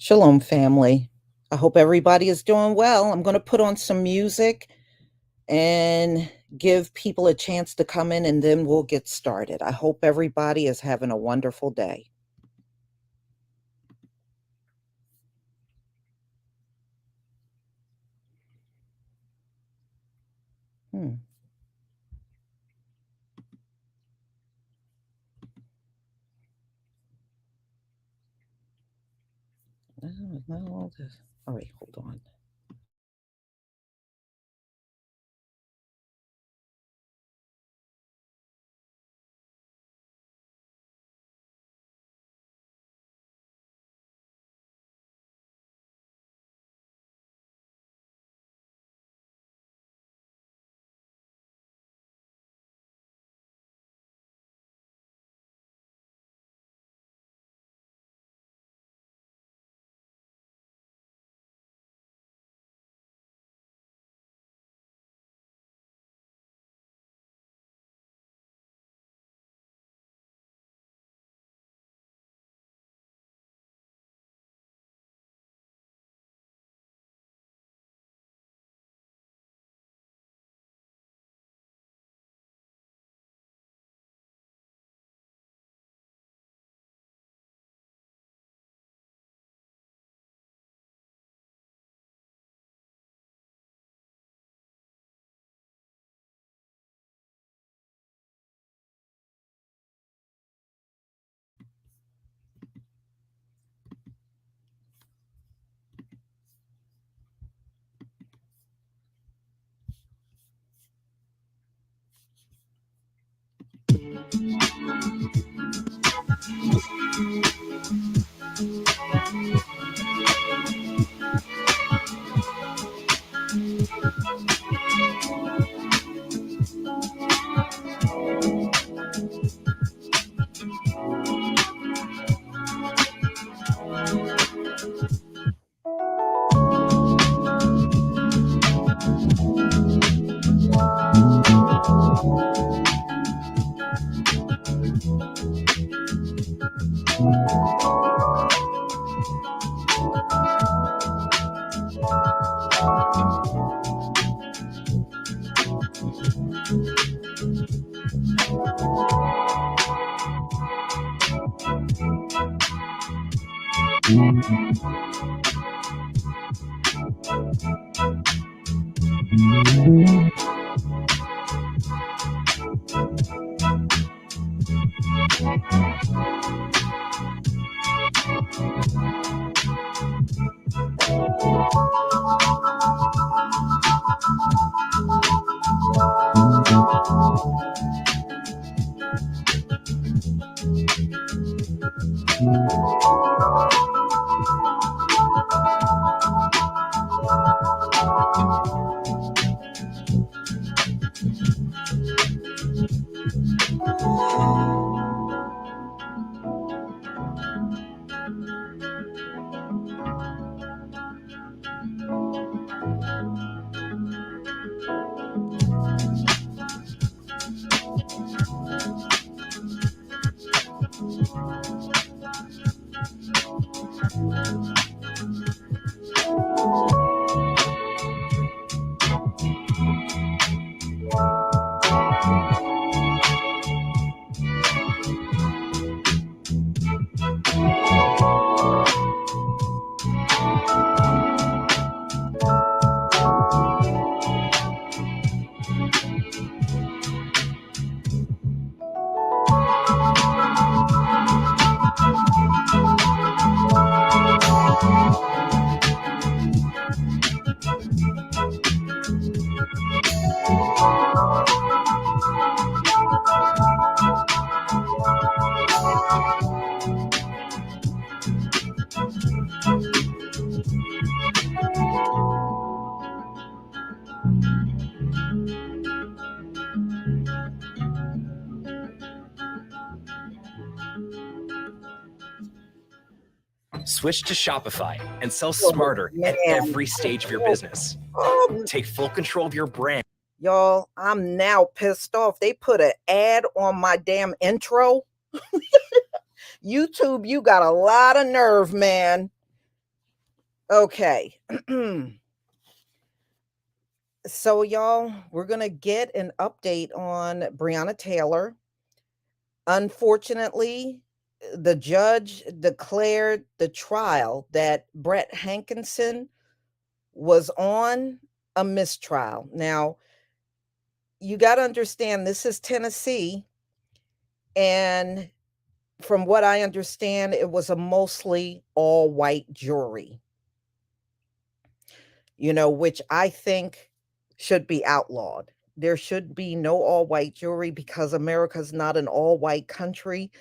Shalom, family. I hope everybody is doing well. I'm going to put on some music and give people a chance to come in, and then we'll get started. I hope everybody is having a wonderful day. Hmm. No, all right, hold on. Switch to Shopify and sell Oh, smarter at man. every stage of your business. Take full control of your brand. Y'all, I'm now pissed off. They put an ad on my damn intro. YouTube, you got a lot of nerve, man. Okay. So, y'all, we're going to get an update on Breonna Taylor. Unfortunately, the judge declared the trial that Brett Hankinson was on a mistrial. Now, you got to understand this is Tennessee, and from what I understand, it was a mostly all white jury, which I think should be outlawed. There should be no all white jury because America's not an all white country.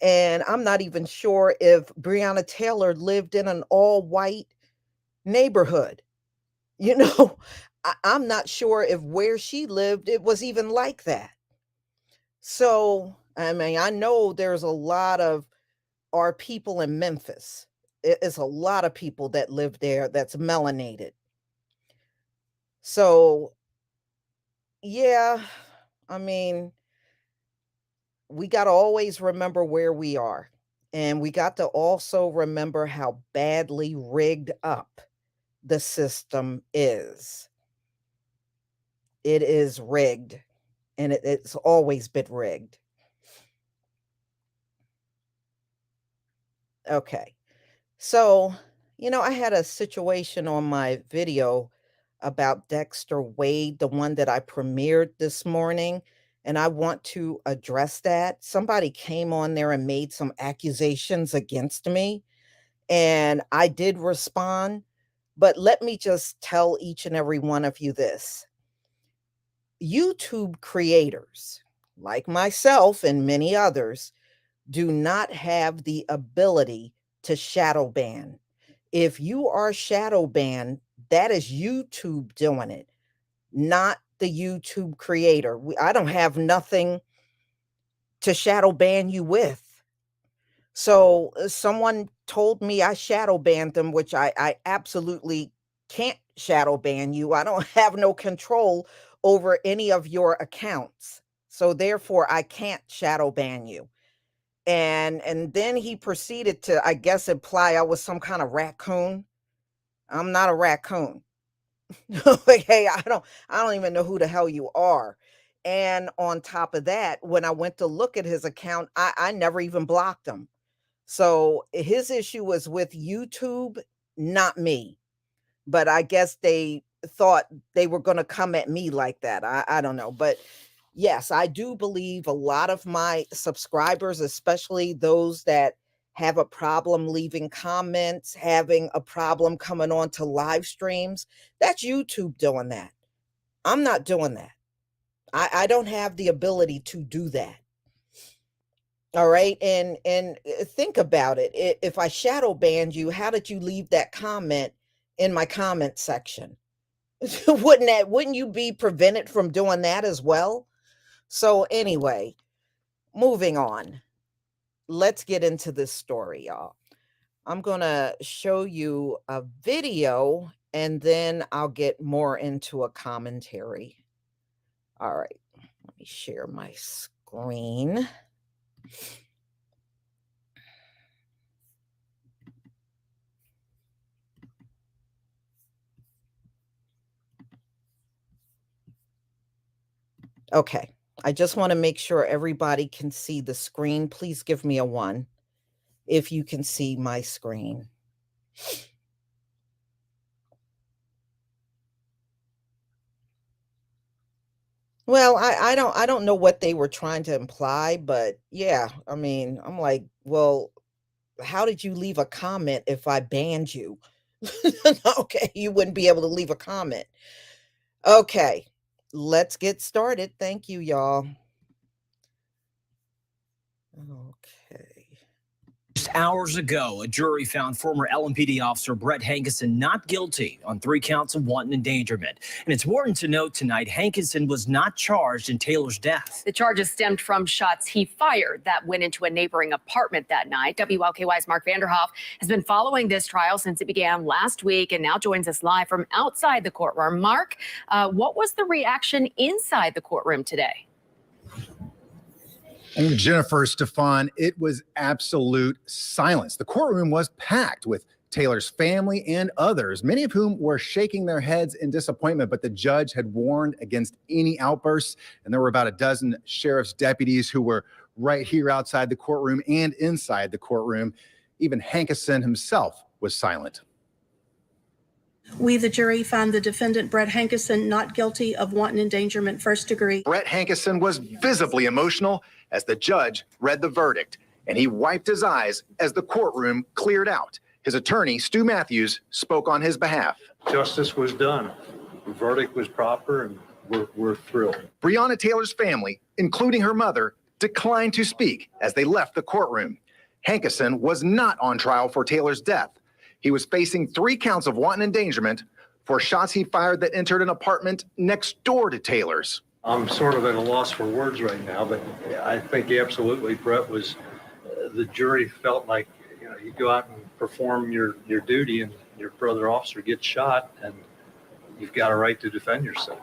And I'm not even sure if Breonna Taylor lived in an all white neighborhood. You know, I'm not sure if where she lived, it was even like that. So, I mean, I know there's a lot of our people in Memphis. It's a lot of people that live there that's melanated. So, yeah, I mean, we got to always remember where we are. And we got to also remember how badly rigged up the system is. It is rigged, and it's always been rigged. Okay. So, I had a situation on my video about Dexter Wade, the one that I premiered this morning, and I want to address that. Somebody came on there and made some accusations against me, and I did respond. But let me just tell each and every one of you this. YouTube creators, like myself and many others, do not have the ability to shadow ban. If you are shadow banned, that is YouTube doing it, not the YouTube creator. I don't have nothing to shadow ban you with. So someone told me I shadow banned them, which I absolutely can't shadow ban you. I don't have no control over any of your accounts. So therefore I can't shadow ban you. And then he proceeded to, I guess, imply I was some kind of raccoon. I'm not a raccoon. Like, hey, I don't even know who the hell you are. And on top of that, when I went to look at his account, I never even blocked him. So his issue was with YouTube, not me. But I guess they thought they were going to come at me like that. I don't know. But yes, I do believe a lot of my subscribers, especially those that have a problem leaving comments, having a problem coming on to live streams, that's YouTube doing that. I'm not doing that. I don't have the ability to do that. All right. And think about it. If I shadow banned you, how did you leave that comment in my comment section? Wouldn't you be prevented from doing that as well? So anyway, moving on. Let's get into this story, y'all. I'm going to show you a video and then I'll get more into a commentary. All right. Let me share my screen. Okay. I just want to make sure everybody can see the screen. Please give me a 1 if you can see my screen. Well, I don't know what they were trying to imply, but yeah, I mean, I'm like, well, how did you leave a comment if I banned you? Okay, you wouldn't be able to leave a comment. Okay, let's get started. Thank you, y'all. Okay. Just hours ago, a jury found former LMPD officer Brett Hankinson not guilty on 3 counts of wanton endangerment. And it's important to note tonight, Hankinson was not charged in Taylor's death. The charges stemmed from shots he fired that went into a neighboring apartment that night. WLKY's Mark Vanderhoff has been following this trial since it began last week and now joins us live from outside the courtroom. Mark, what was the reaction inside the courtroom today? And Jennifer, Stefan, it was absolute silence. The courtroom was packed with Taylor's family and others, many of whom were shaking their heads in disappointment, but the judge had warned against any outbursts. And there were about a dozen sheriff's deputies who were right here outside the courtroom and inside the courtroom. Even Hankison himself was silent. We, the jury, find the defendant, Brett Hankison, not guilty of wanton endangerment first degree. Brett Hankison was visibly emotional as the judge read the verdict, and he wiped his eyes as the courtroom cleared out. His attorney, Stu Matthews, spoke on his behalf. Justice was done. The verdict was proper, and we're thrilled. Breonna Taylor's family, including her mother, declined to speak as they left the courtroom. Hankison was not on trial for Taylor's death. He was facing 3 counts of wanton endangerment for shots he fired that entered an apartment next door to Taylor's. I'm sort of at a loss for words right now, but I think absolutely Brett was, the jury felt like, you go out and perform your duty and your brother officer gets shot and you've got a right to defend yourself.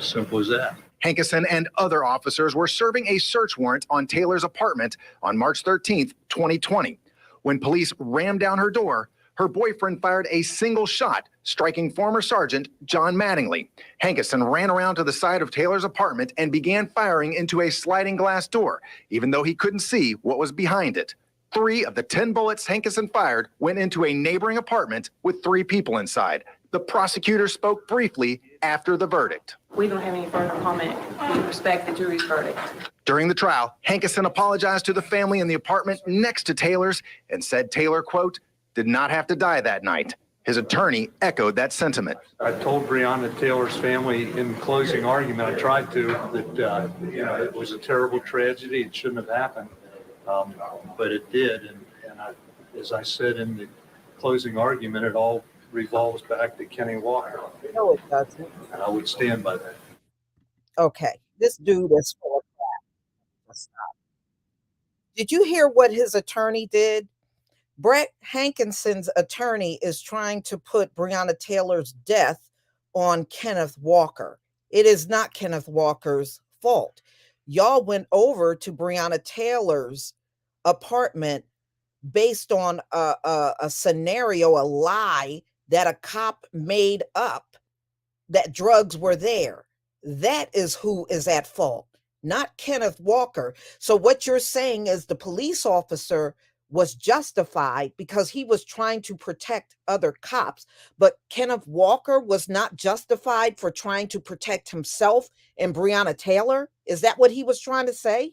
Simple as that. Hankison and other officers were serving a search warrant on Taylor's apartment on March 13th, 2020. When police rammed down her door, her boyfriend fired a single shot, striking former Sergeant John Mattingly. Hankison ran around to the side of Taylor's apartment and began firing into a sliding glass door, even though he couldn't see what was behind it. 3 of the 10 bullets Hankison fired went into a neighboring apartment with 3 people inside. The prosecutor spoke briefly after the verdict. We don't have any further comment. We respect the jury's verdict. During the trial, Hankison apologized to the family in the apartment next to Taylor's and said Taylor, quote, did not have to die that night. His attorney echoed that sentiment. I told Breonna Taylor's family in closing argument, I tried to, that it was a terrible tragedy. It shouldn't have happened, but it did. And as I said in the closing argument, it all revolves back to Kenny Walker. No, it doesn't. And I would stand by that. Okay, this dude is full of crap. Stop. Did you hear what his attorney did? Brett Hankison's attorney is trying to put Breonna Taylor's death on Kenneth Walker. It is not Kenneth Walker's fault. Y'all went over to Breonna Taylor's apartment based on a scenario, a lie that a cop made up that drugs were there. That is who is at fault, not Kenneth Walker. So what you're saying is the police officer was justified because he was trying to protect other cops, but Kenneth Walker was not justified for trying to protect himself and Breonna Taylor? Is that what he was trying to say?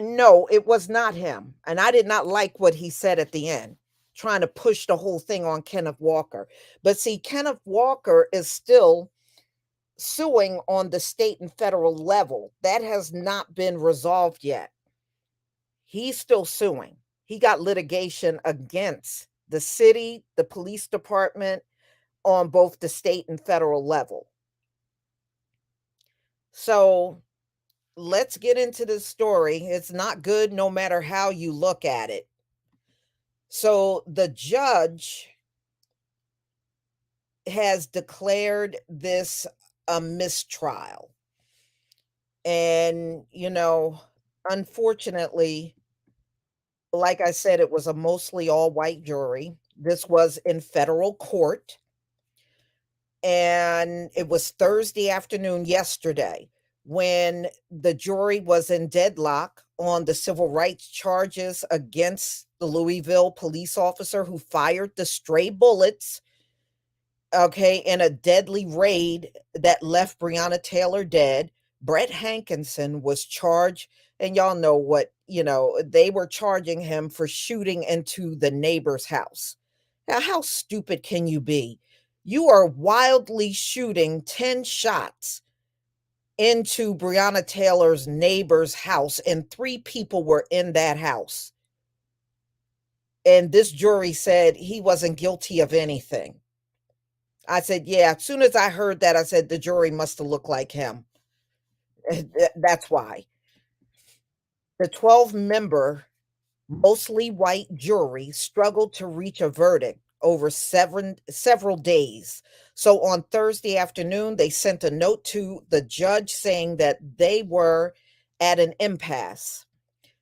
No, it was not him. And I did not like what he said at the end, trying to push the whole thing on Kenneth Walker. But see, Kenneth Walker is still suing on the state and federal level. That has not been resolved yet. He's still suing. He got litigation against the city, the police department, on both the state and federal level. So let's get into this story. It's not good no matter how you look at it. So the judge has declared this a mistrial. And, unfortunately, like I said, it was a mostly all-white jury. This was in federal court. And it was Thursday afternoon yesterday when the jury was in deadlock on the civil rights charges against the Louisville police officer who fired the stray bullets, in a deadly raid that left Breonna Taylor dead. Brett Hankison was charged, and y'all know what, they were charging him for shooting into the neighbor's house. Now, how stupid can you be? You are wildly shooting 10 shots into Breonna Taylor's neighbor's house, and 3 people were in that house. And this jury said he wasn't guilty of anything. I said, yeah, as soon as I heard that, I said, the jury must have looked like him. That's why. The 12-member, mostly white jury struggled to reach a verdict over several days. So on Thursday afternoon, they sent a note to the judge saying that they were at an impasse.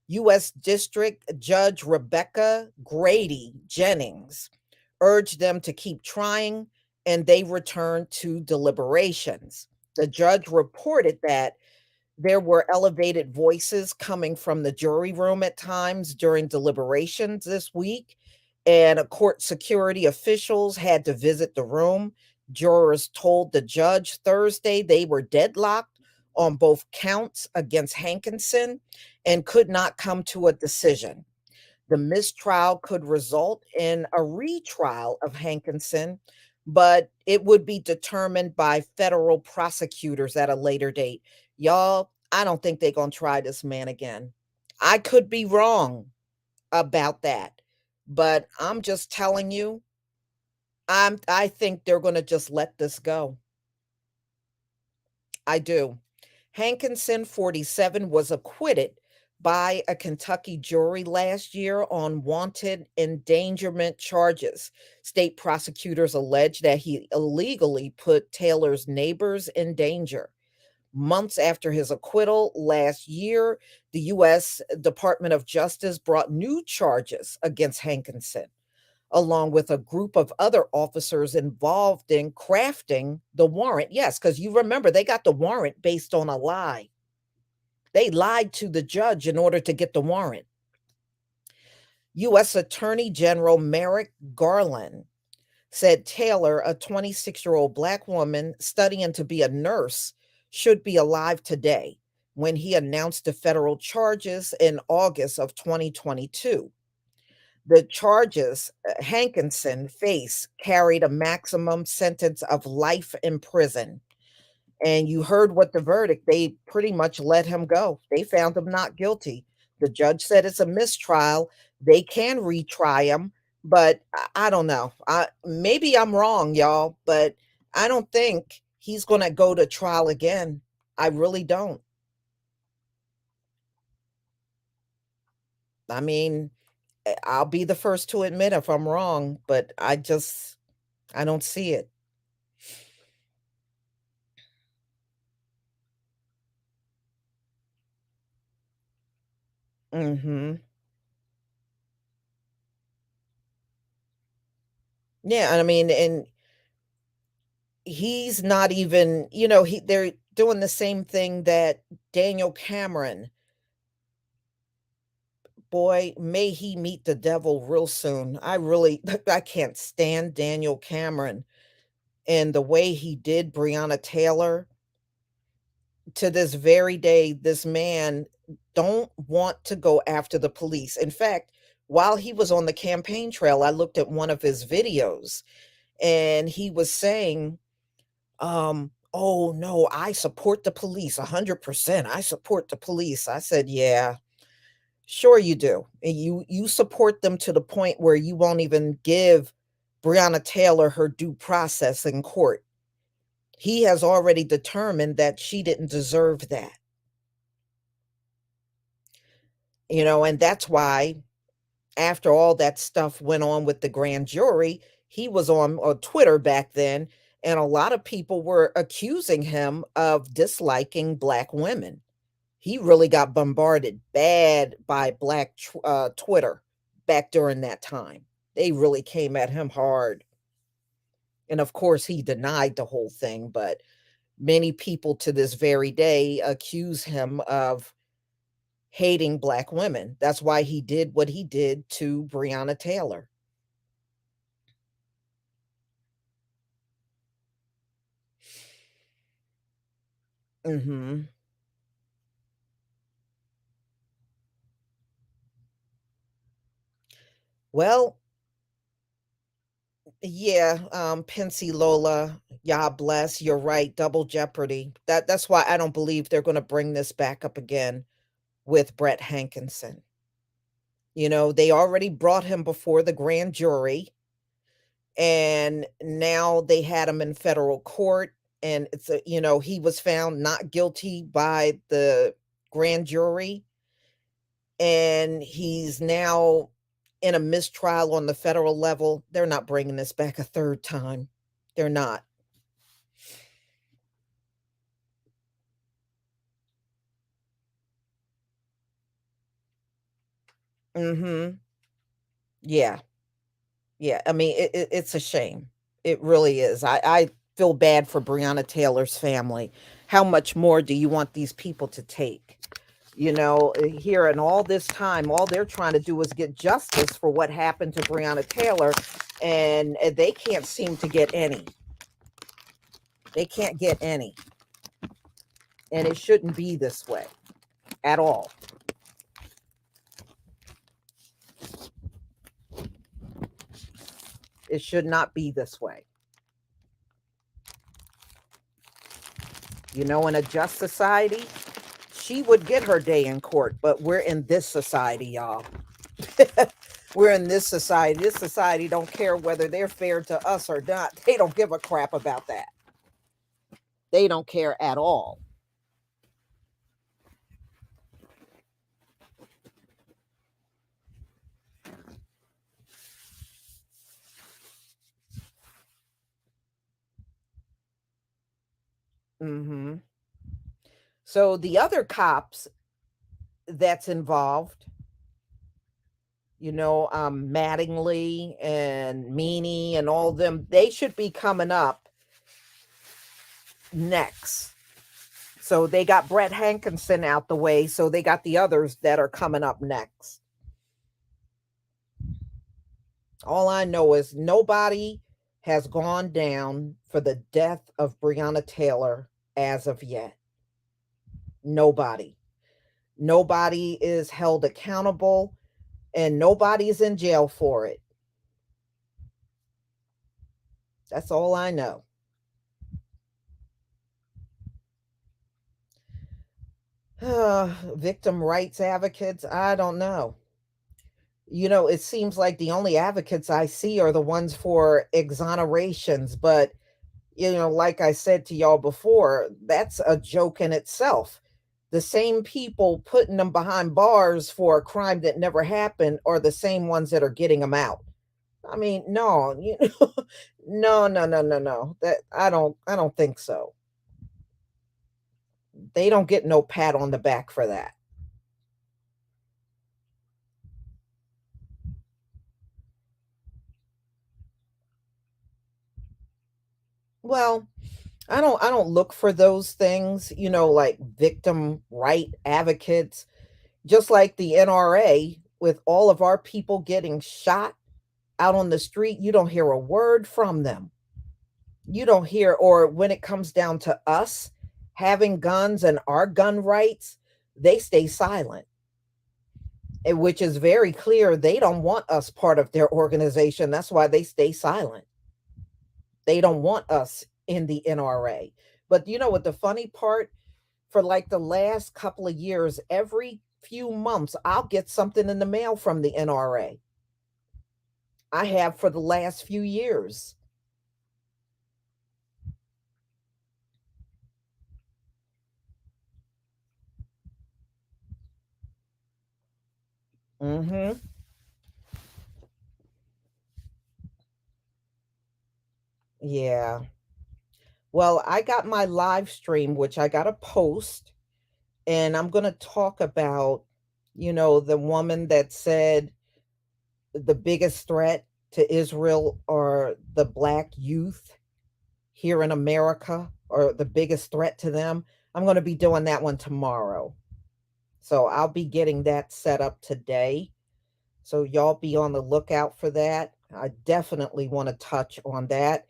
U.S. District Judge Rebecca Grady Jennings urged them to keep trying, and they returned to deliberations. The judge reported that there were elevated voices coming from the jury room at times during deliberations this week, and court security officials had to visit the room. Jurors told the judge Thursday they were deadlocked on both counts against Hankinson and could not come to a decision. The mistrial could result in a retrial of Hankinson, but it would be determined by federal prosecutors at a later date. Y'all, I don't think they're going to try this man again. I could be wrong about that, but I'm just telling you, I think they're going to just let this go. I do. Hankinson, 47, was acquitted by a Kentucky jury last year on wanted endangerment charges. State prosecutors allege that he illegally put Taylor's neighbors in danger. Months after his acquittal last year, the U.S. Department of Justice brought new charges against Hankinson, along with a group of other officers involved in crafting the warrant. Yes, because you remember they got the warrant based on a lie. They lied to the judge in order to get the warrant. U.S. Attorney General Merrick Garland said Taylor, a 26-year-old Black woman studying to be a nurse, should be alive today when he announced the federal charges in August of 2022. The charges Hankinson faced carried a maximum sentence of life in prison. And you heard what the verdict, they pretty much let him go. They found him not guilty. The judge said it's a mistrial. They can retry him, but I don't know. Maybe I'm wrong, y'all, but I don't think he's going to go to trial again. I really don't. I mean, I'll be the first to admit if I'm wrong, but I don't see it. Mhm. Yeah, and I mean, and he's not even, they're doing the same thing that Daniel Cameron, boy, may he meet the devil real soon. I really I can't stand Daniel Cameron and the way he did Breonna Taylor. To this very day, this man don't want to go after the police. In fact, while he was on the campaign trail, I looked at one of his videos and he was saying, oh no, I support the police 100%. I support the police. I said, yeah, sure you do. And you support them to the point where you won't even give Breonna Taylor her due process in court. He has already determined that she didn't deserve that. And that's why after all that stuff went on with the grand jury, he was on Twitter back then, and a lot of people were accusing him of disliking Black women. He really got bombarded bad by Black Twitter back during that time. They really came at him hard. And of course, he denied the whole thing, but many people to this very day accuse him of hating Black women. That's why he did what he did to Breonna Taylor. Mhm. Well, yeah, Pensy Lola, God bless, you're right, double jeopardy. That's why I don't believe they're gonna bring this back up again with Brett Hankinson. They already brought him before the grand jury, and now they had him in federal court, and he was found not guilty by the grand jury, and he's now in a mistrial on the federal level. They're not bringing this back a third time. They're not. Mhm. Yeah. Yeah. I mean, it's a shame. It really is. I feel bad for Breonna Taylor's family. How much more do you want these people to take? Here in all this time, all they're trying to do is get justice for what happened to Breonna Taylor, and they can't seem to get any. They can't get any. And it shouldn't be this way at all. It should not be this way. In a just society, she would get her day in court, but we're in this society, y'all. We're in this society. This society don't care whether they're fair to us or not. They don't give a crap about that. They don't care at all. Hmm. So the other cops that's involved, Mattingly and Meany and all of them, they should be coming up next. So they got Brett Hankinson out the way, so they got the others that are coming up next. All I know is nobody has gone down for the death of Breonna Taylor as of yet. Nobody. Nobody is held accountable, and nobody's in jail for it. That's all I know. Victim rights advocates, I don't know. It seems like the only advocates I see are the ones for exonerations, but like I said to y'all before, that's a joke in itself. The same people putting them behind bars for a crime that never happened are the same ones that are getting them out. I mean, no, no, no, no, no, no. That I don't think so. They don't get no pat on the back for that. Well, I don't look for those things, like victim right advocates, just like the NRA with all of our people getting shot out on the street, you don't hear a word from them. You don't hear, or when it comes down to us having guns and our gun rights, they stay silent. Which is very clear they don't want us part of their organization. That's why they stay silent. They don't want us in the NRA. But you know what the funny part? For like the last couple of years, every few months, I'll get something in the mail from the NRA. I have for the last few years. Mm-hmm. Yeah. Well, I got my live stream, which I got to post, and I'm going to talk about, the woman that said the biggest threat to Israel are the black youth here in America, or the biggest threat to them. I'm going to be doing that one tomorrow. So I'll be getting that set up today. So y'all be on the lookout for that. I definitely want to touch on that.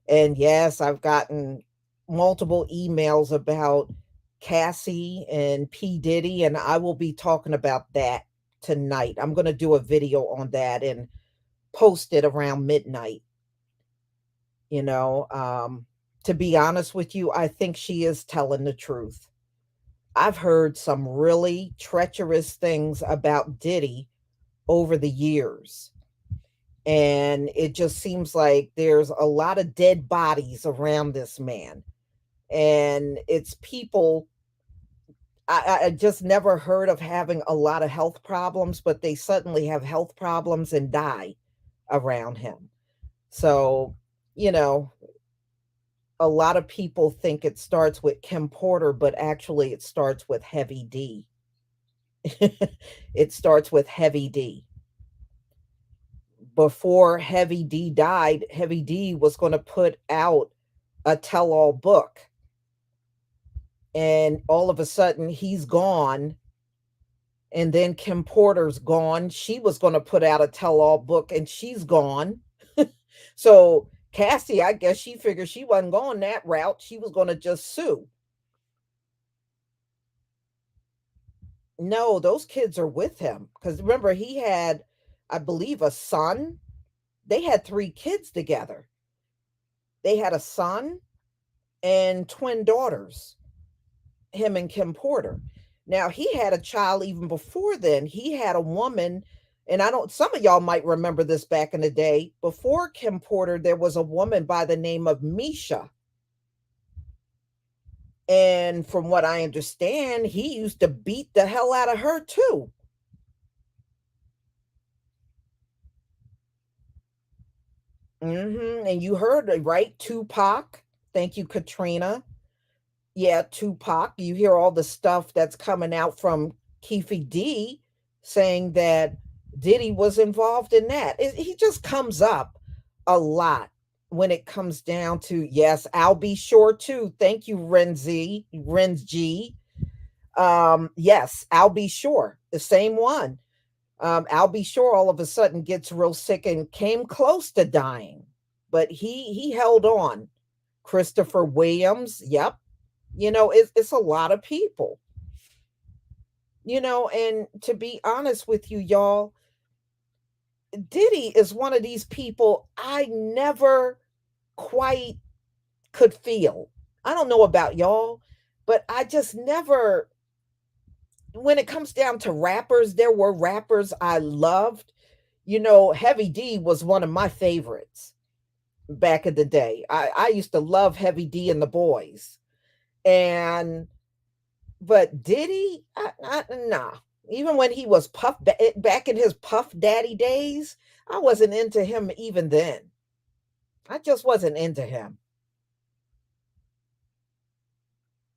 And yes, I've gotten multiple emails about Cassie and P. Diddy, and I will be talking about that tonight. I'm going to do a video on that and post it around midnight. You know, to be honest with you, I think she is telling the truth. I've heard some really treacherous things about Diddy over the years. And it just seems like there's a lot of dead bodies around this man. And it's people I just never heard of having a lot of health problems, but they suddenly have health problems and die around him. So, you know, a lot of people think it starts with Kim Porter, but actually it starts with Heavy D. It starts with Heavy D. Before Heavy D died, Heavy D was going to put out a tell all book. And all of a sudden, he's gone. And then Kim Porter's gone. She was going to put out a tell all book and she's gone. So Cassie, I guess she figured she wasn't going that route. She was going to just sue. No, those kids are with him. Because remember, he had, I believe, a son. They had 3 kids together. They had a son and twin daughters, him and Kim Porter. Now, he had a child even before then. He had a woman, and some of y'all might remember this back in the day. Before Kim Porter, there was a woman by the name of Misha. And from what I understand, he used to beat the hell out of her too. And you heard it, right? Tupac. Thank you, Katrina. Yeah, Tupac. You hear all the stuff that's coming out from Keefe D saying that Diddy was involved in that. He just comes up a lot when it comes down to, yes, I'll be sure too. Thank you, Renz G. Yes, I'll be sure. The same one. I'll be sure all of a sudden gets real sick and came close to dying, but he held on. Christopher Williams, yep. It's a lot of people. And to be honest with you, y'all, Diddy is one of these people I never quite could feel. I don't know about y'all, but I just never, when it comes down to rappers, there were rappers I loved. Heavy D was one of my favorites back in the day. I used to love Heavy D and the Boys. But Diddy, nah. Even when he was back in his Puff Daddy days, I wasn't into him even then. I just wasn't into him.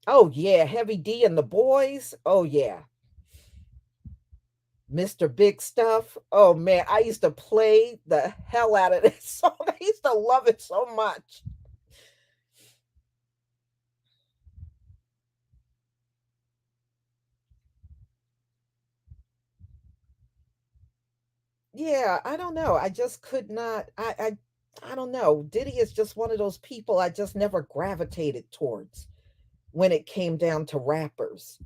Oh yeah, Heavy D and the Boys. Oh yeah. Mr. Big Stuff. Oh man, I used to play the hell out of this song. I used to love it so much. Yeah, I don't know. I just could not. I don't know. Diddy is just one of those people I just never gravitated towards when it came down to rappers.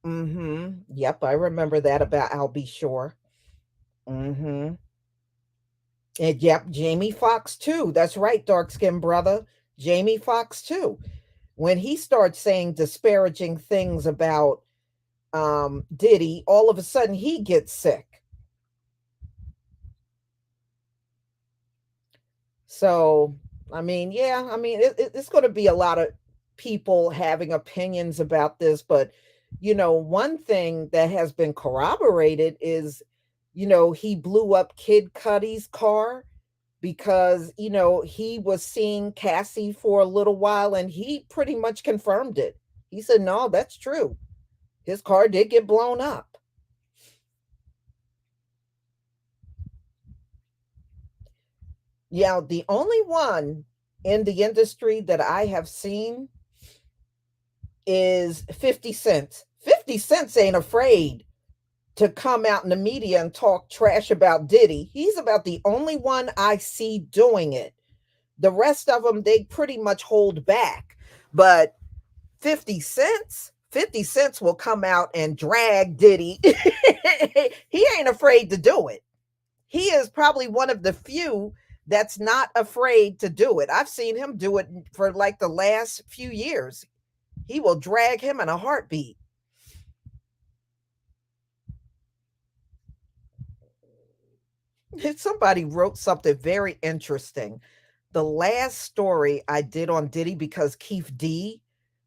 Yep, I remember that about I'll Be Sure. Mm-hmm. And yep, Jamie Foxx too. That's right, dark skinned brother. Jamie Foxx too. When he starts saying disparaging things about Diddy, all of a sudden he gets sick. So, I mean, yeah, I mean, it's going to be a lot of people having opinions about this, but one thing that has been corroborated is, he blew up Kid Cudi's car because, he was seeing Cassie for a little while and he pretty much confirmed it. He said, no, that's true. His car did get blown up. Yeah, the only one in the industry that I have seen is 50 Cent. 50 Cent ain't afraid to come out in the media and talk trash about Diddy. He's about the only one I see doing it. The rest of them, they pretty much hold back. But 50 Cent will come out and drag Diddy. He ain't afraid to do it. He is probably one of the few that's not afraid to do it. I've seen him do it for like the last few years. He will drag him in a heartbeat. Somebody wrote something very interesting. The last story I did on Diddy, because Keefe D,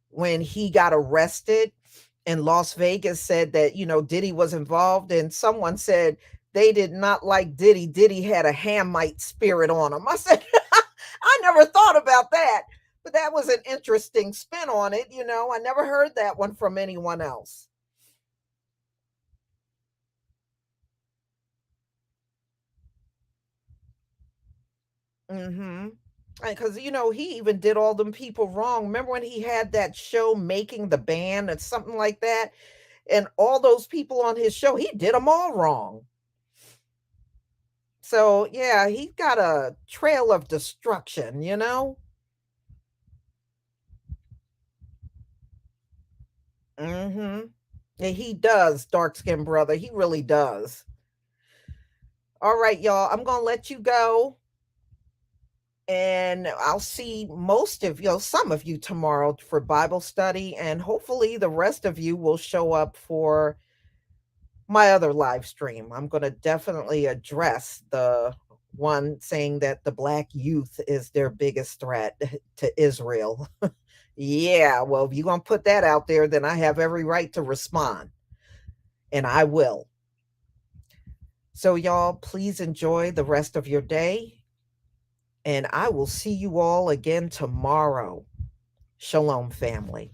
when he got arrested in Las Vegas, said that, Diddy was involved, and someone said they did not like Diddy. Diddy had a Hamite spirit on him. I said, I never thought about that, but that was an interesting spin on it. I never heard that one from anyone else. Mm-hmm. Because he even did all them people wrong. Remember when he had that show Making the Band and something like that? And all those people on his show, he did them all wrong. So yeah, he got a trail of destruction. Mm-hmm. Yeah, he does, dark skinned brother. He really does. All right, y'all. I'm gonna let you go. And I'll see most of some of you tomorrow for Bible study, and hopefully the rest of you will show up for my other live stream. I'm going to definitely address the one saying that the black youth is their biggest threat to Israel. Yeah, well, if you're going to put that out there, then I have every right to respond, and I will. So, y'all, please enjoy the rest of your day, and I will see you all again tomorrow. Shalom, family.